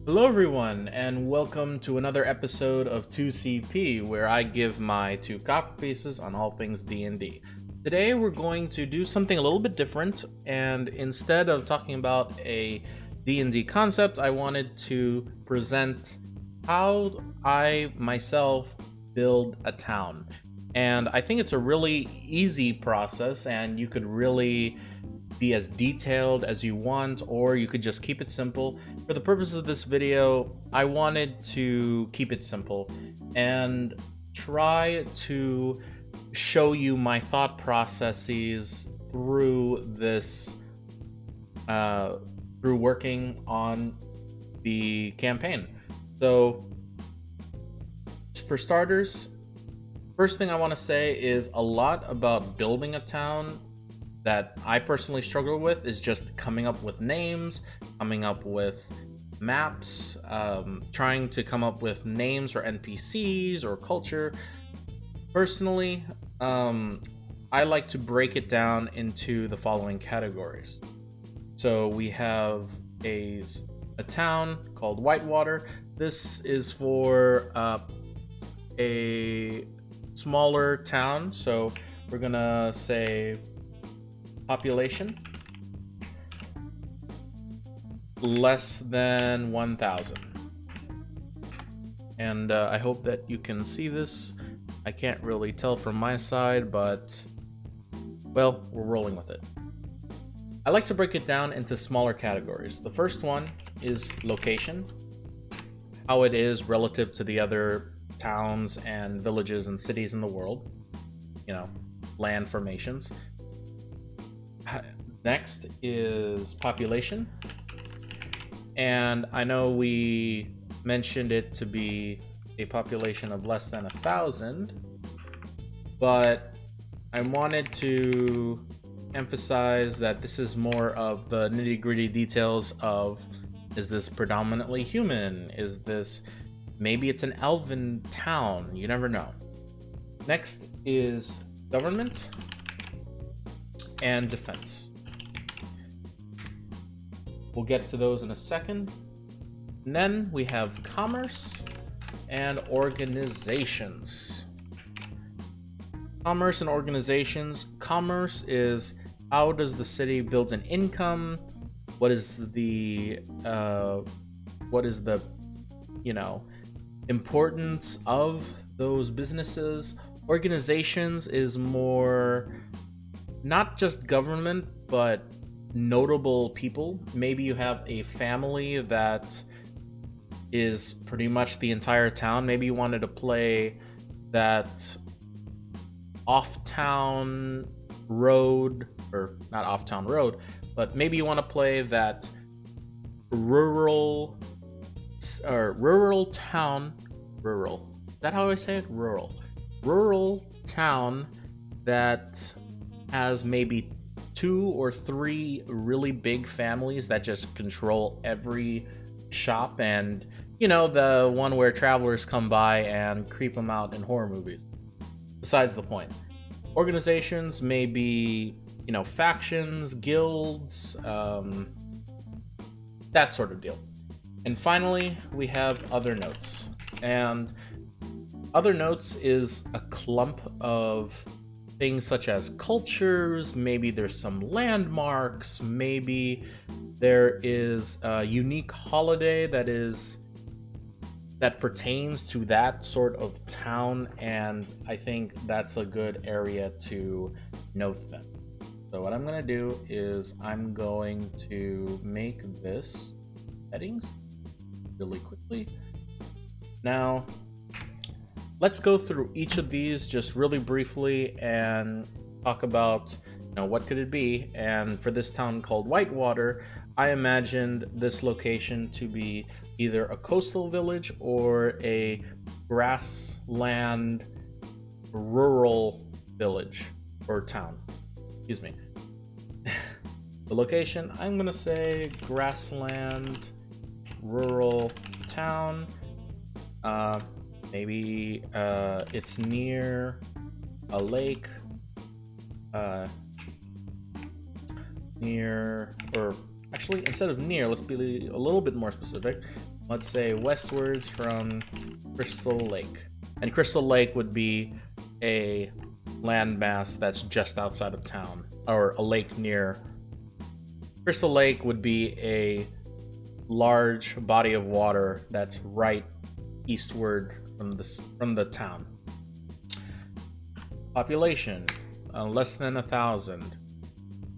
Hello everyone, and welcome to another episode of 2CP, where I give my two copper pieces on all things D&D. Today we're going to do something a little bit different, and instead of talking about a D&D concept, I wanted to present how I myself build a town. And I think it's a really easy process, and you could really be as detailed as you want, or you could just keep it simple. For the purpose of this video, I wanted to keep it simple and try to show you my thought processes through this, through working on the campaign. So, for starters, first thing I want to say is a lot about building a town that I personally struggle with is just coming up with names, coming up with maps, trying to come up with names for NPCs or culture. Personally, I like to break it down into the following categories. So we have a town called Whitewater. This is for a smaller town, so we're gonna say population less than 1,000. And I hope that you can see this. I can't really tell from my side, but well, we're rolling with it. I like to break it down into smaller categories. The first one is location, how it is relative to the other towns and villages and cities in the world, land formations. Next is population, and I know we mentioned it to be a population of less than 1,000, but I wanted to emphasize that this is more of the nitty-gritty details of, is this predominantly human? Is this, maybe it's an elven town, you never know. Next is government and defense. We'll get to those in a second. And then we have commerce and organizations. Commerce and organizations. Commerce is how does the city build an income? What is the importance of those businesses? Organizations is more not just government, but notable people. Maybe you have a family that is pretty much the entire town. Maybe you wanted to play that off-town road, or not off-town road, but maybe you want to play that rural town. Rural. Is that how I say it? Rural town that has maybe 2 or 3 really big families that just control every shop, and the one where travelers come by and creep them out in horror movies. Besides the point. Organizations may be factions, guilds, that sort of deal. And finally, we have other notes. And other notes is a clump of things such as cultures, maybe there's some landmarks, maybe there is a unique holiday that pertains to that sort of town, and I think that's a good area to note them. So what I'm going to do is I'm going to make this settings really quickly. Now, let's go through each of these just really briefly and talk about, what could it be? And for this town called Whitewater, I imagined this location to be either a coastal village or a grassland rural village or town. Excuse me. The location, I'm going to say grassland rural town. Maybe it's near a lake, near, or actually, instead of near, let's be a little bit more specific. let's say westwards from Crystal Lake. And Crystal Lake would be a landmass that's just outside of town, or a lake near. Crystal Lake would be a large body of water that's right eastward from the town. Population, less than 1,000.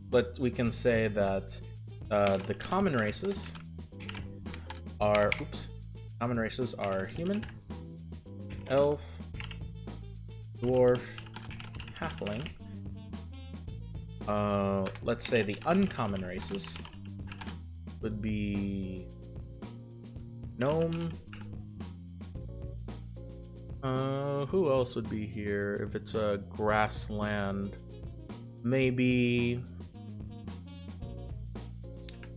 But we can say that the common races are human, elf, dwarf, halfling. Let's say the uncommon races would be gnome. Who else would be here if it's a grassland? Maybe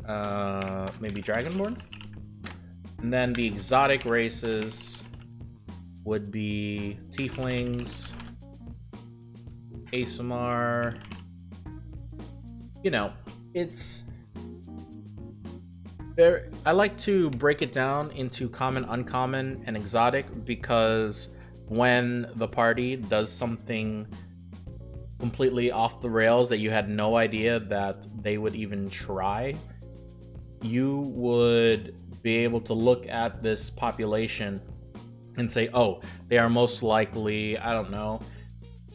Dragonborn. And then the exotic races would be tieflings, ASMR. You know, it's there. I like to break it down into common, uncommon, and exotic because when the party does something completely off the rails that you had no idea that they would even try, you would be able to look at this population and say, oh, they are most likely, I don't know,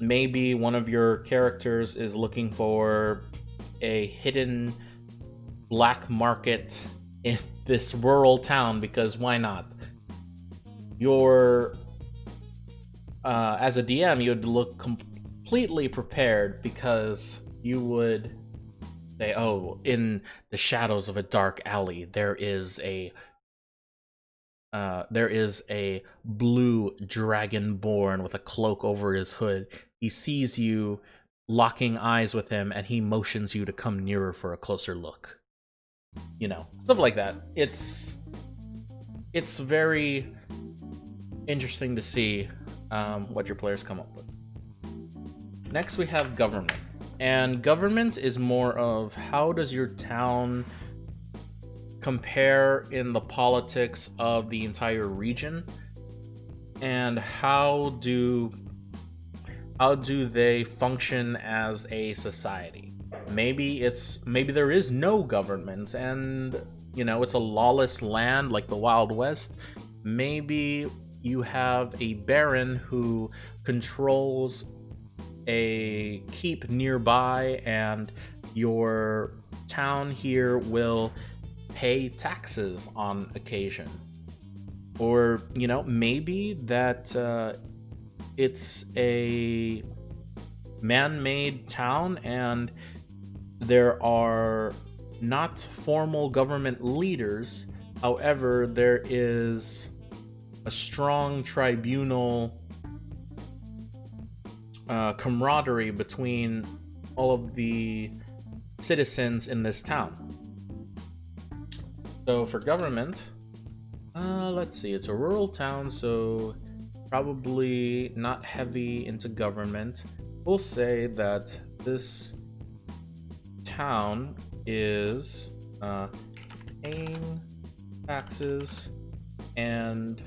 maybe one of your characters is looking for a hidden black market in this rural town, because why not? You're as a DM, you would look completely prepared, because you would say, oh, in the shadows of a dark alley there is a blue dragonborn with a cloak over his hood. He sees you locking eyes with him and he motions you to come nearer for a closer look. You know, stuff like that. It's very interesting to see what your players come up with. Next we have government. And government is more of how does your town compare in the politics of the entire region, and how do they function as a society. Maybe there is no government and, you know, it's a lawless land like the Wild West. Maybe you have a baron who controls a keep nearby and your town here will pay taxes on occasion. Or, you know, maybe that it's a man-made town and there are not formal government leaders. However, there is a strong tribunal camaraderie between all of the citizens in this town. So for government, let's see, it's a rural town, so probably not heavy into government. We'll say that this town is paying taxes and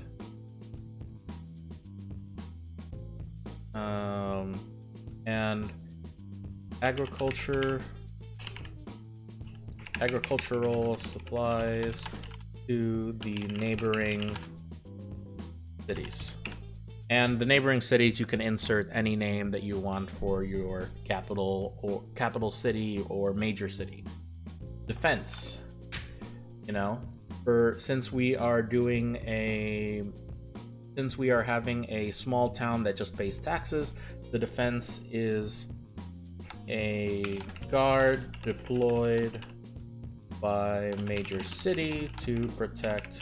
agricultural supplies to the neighboring cities. And the neighboring cities, you can insert any name that you want for your capital city or major city. Defense, you know, since we are having a small town that just pays taxes, the defense is a guard deployed by major city to protect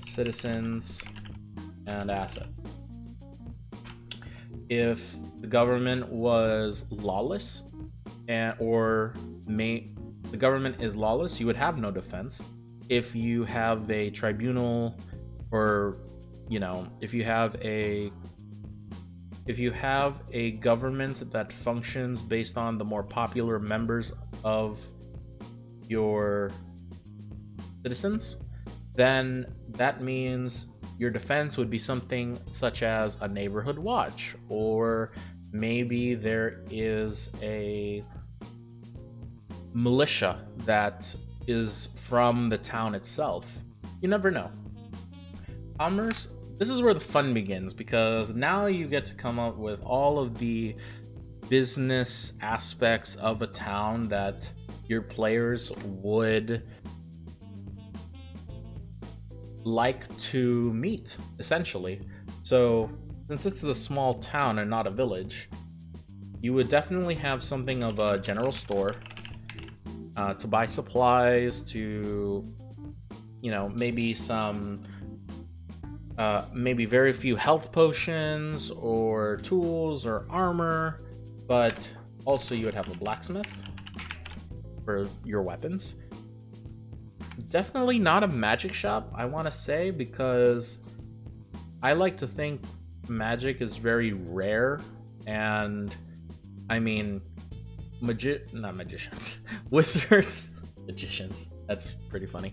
citizens and assets. If the government was lawless, the government is lawless, you would have no defense. If you have a tribunal, or, you know, if you have a government that functions based on the more popular members of your citizens, then that means your defense would be something such as a neighborhood watch, or maybe there is a militia that is from the town itself. You never know. Commerce, this is where the fun begins, because now you get to come up with all of the business aspects of a town that your players would like to meet, essentially. So since this is a small town and not a village, you would definitely have something of a general store to buy supplies, to, you know, maybe some maybe very few health potions or tools or armor, but also you would have a blacksmith for your weapons. Definitely not a magic shop, I want to say, because I like to think magic is very rare, and I mean, not magicians, wizards, magicians, that's pretty funny.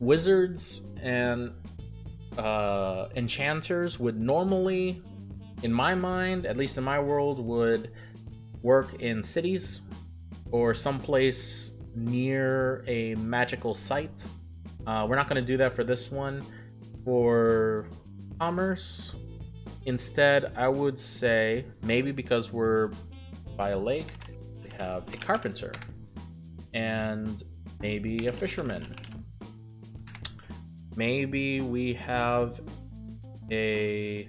Wizards and enchanters would normally, in my mind, at least in my world, would work in cities or someplace near a magical site. We're not going to do that for this one. For commerce, instead, I would say, maybe because we're by a lake, we have a carpenter and maybe a fisherman. Maybe we have a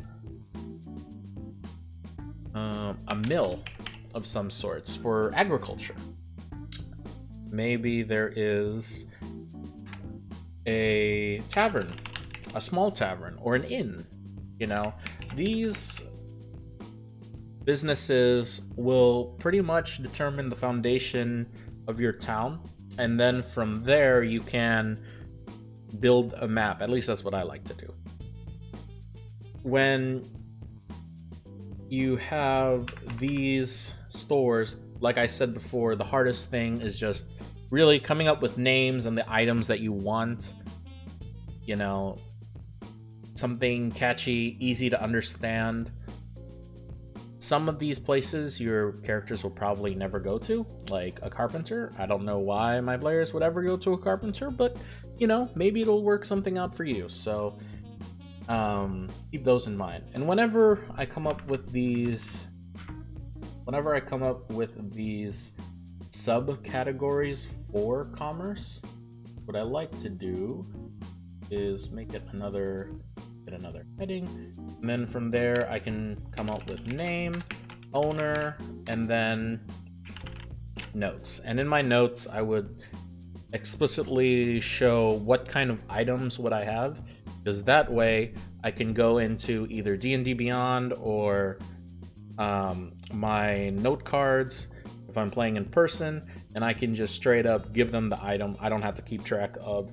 mill of some sorts for agriculture. Maybe there is a tavern, a small tavern, or an inn. You know, these businesses will pretty much determine the foundation of your town, and then from there you can build a map. At least that's what I like to do. When you have these stores, like I said before, the hardest thing is just really coming up with names and the items that you want. You know, something catchy, easy to understand. Some of these places your characters will probably never go to, like a carpenter. I don't know why my players would ever go to a carpenter, but you know, maybe it'll work something out for you. So keep those in mind. And whenever I come up with these subcategories for commerce, what I like to do is make it another heading, and then from there I can come up with name, owner, and then notes. And in my notes I would explicitly show what kind of items would I have, because that way I can go into either D&D Beyond or my note cards if I'm playing in person, and I can just straight up give them the item. I don't have to keep track of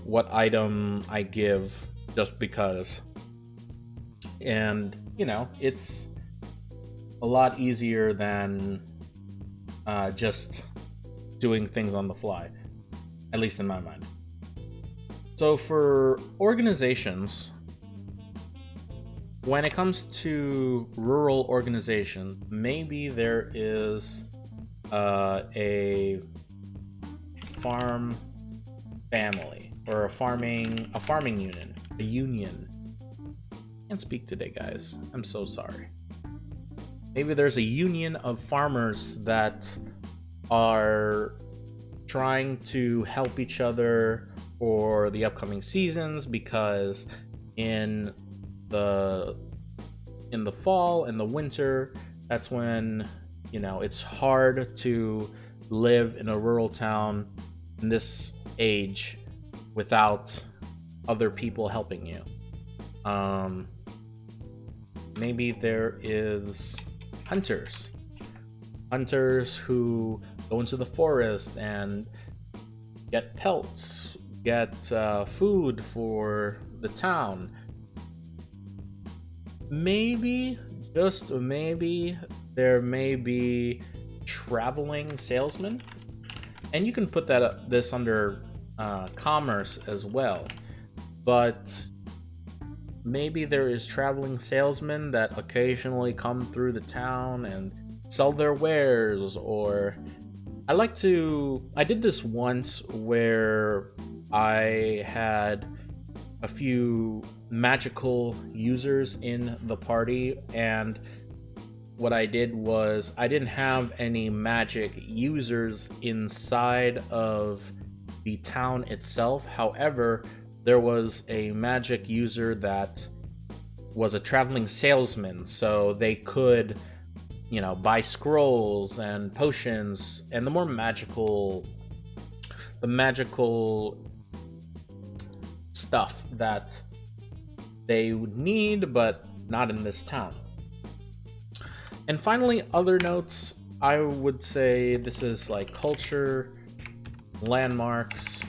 what item I give just because. And you know, it's a lot easier than just doing things on the fly, at least in my mind. So for organizations, when it comes to rural organization, maybe there is a farm family or a farming union, a union. Can't speak today, guys. I'm so sorry. Maybe there's a union of farmers that are trying to help each other for the upcoming seasons, because in the fall and the winter, that's when, you know, it's hard to live in a rural town in this age without other people helping you. Maybe there is hunters who go into the forest and get pelts, get food for the town. Maybe, just maybe, there may be traveling salesman, and you can put this under commerce as well. But maybe there is traveling salesmen that occasionally come through the town and sell their wares. Or I did this once where I had a few magical users in the party, and what I did was I didn't have any magic users inside of the town itself. However, there was a magic user that was a traveling salesman, so they could, buy scrolls and potions and the magical stuff that they would need, but not in this town. And finally, other notes, I would say this is like culture, landmarks,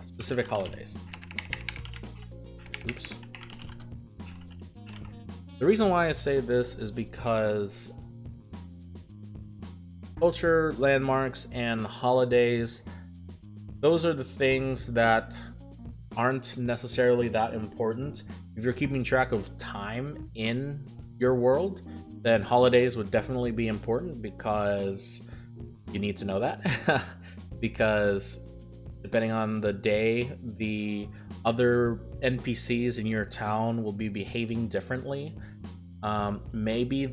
specific holidays. Oops. The reason why I say this is because culture, landmarks, and holidays, those are the things that aren't necessarily that important. If you're keeping track of time in your world, then holidays would definitely be important, because you need to know that. Because depending on the day, the other NPCs in your town will be behaving differently. Maybe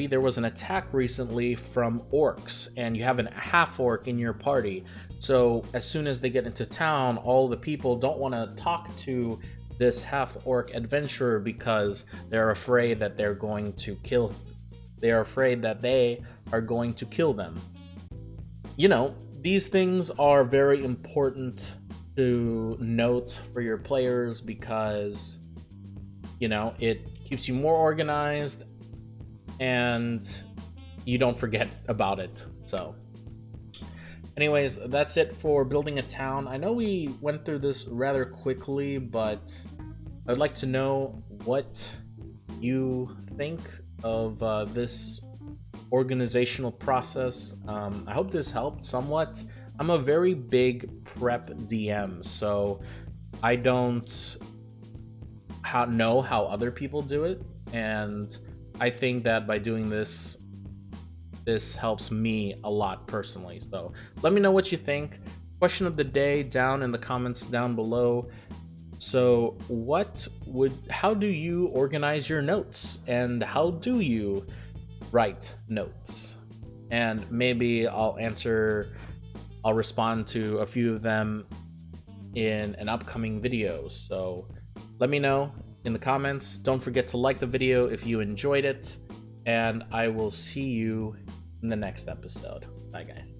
there was an attack recently from orcs, and you have a half orc in your party. So as soon as they get into town, all the people don't want to talk to this half orc adventurer because they're afraid that they are going to kill them. These things are very important to note for your players, because it keeps you more organized and you don't forget about it. So anyways, that's it for building a town. I know we went through this rather quickly, but I'd like to know what you think of this organizational process. I hope this helped somewhat. I'm a very big prep DM, so I don't know how other people do it, and I think that by doing this helps me a lot personally. So let me know what you think. Question of the day down in the comments down below. So how do you organize your notes, and how do you write notes? And maybe I'll respond to a few of them in an upcoming video. So let me know in the comments. Don't forget to like the video if you enjoyed it, and I will see you in the next episode. Bye, guys.